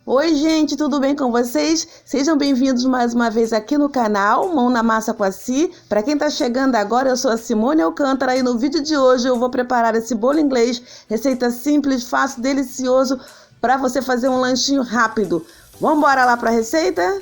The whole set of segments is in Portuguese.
Oi, gente, tudo bem com vocês? Sejam bem-vindos mais uma vez aqui no canal Mão na Massa com a Si. Para quem está chegando agora, eu sou a Simone Alcântara e no vídeo de hoje eu vou preparar esse bolo inglês, receita simples, fácil, delicioso, para você fazer um lanchinho rápido. Vamos embora lá para a receita?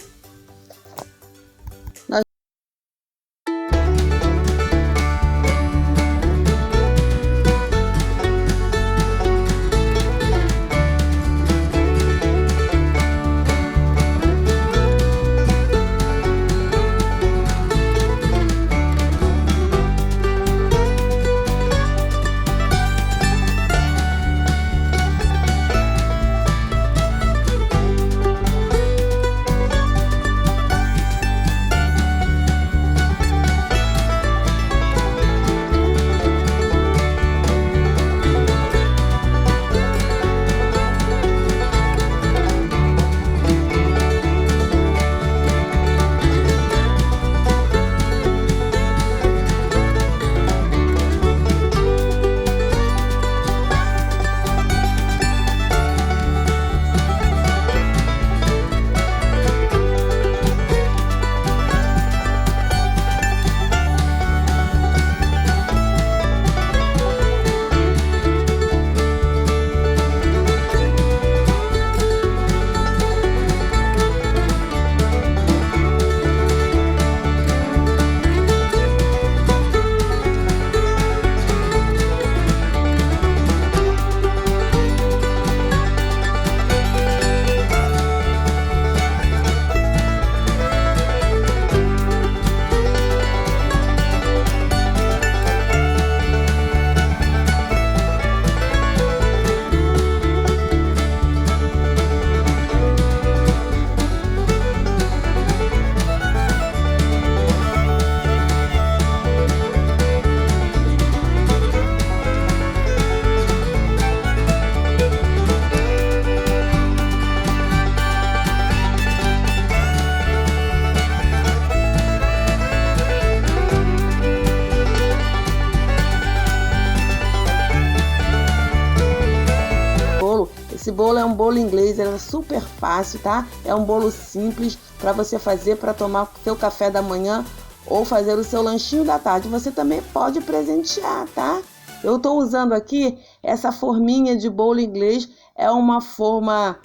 Esse bolo é um bolo inglês, é super fácil, tá? É um bolo simples para você fazer para tomar o seu café da manhã ou fazer o seu lanchinho da tarde. Você também pode presentear, tá? Eu estou usando aqui essa forminha de bolo inglês, é uma forma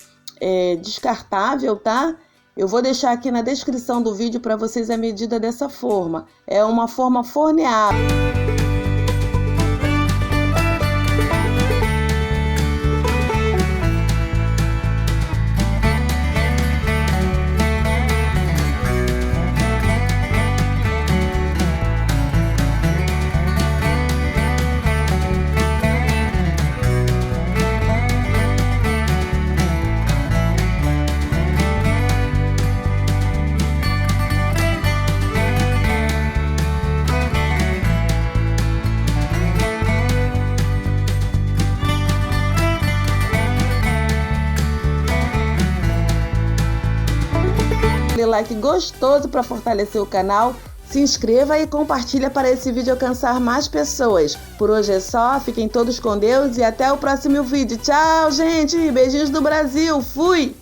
descartável, tá? Eu vou deixar aqui na descrição do vídeo para vocês a medida dessa forma. É uma forma forneável. Like gostoso para fortalecer o canal, se inscreva e compartilha para esse vídeo alcançar mais pessoas. Por hoje é só, fiquem todos com Deus e até o próximo vídeo. Tchau, gente! Beijinhos do Brasil! Fui!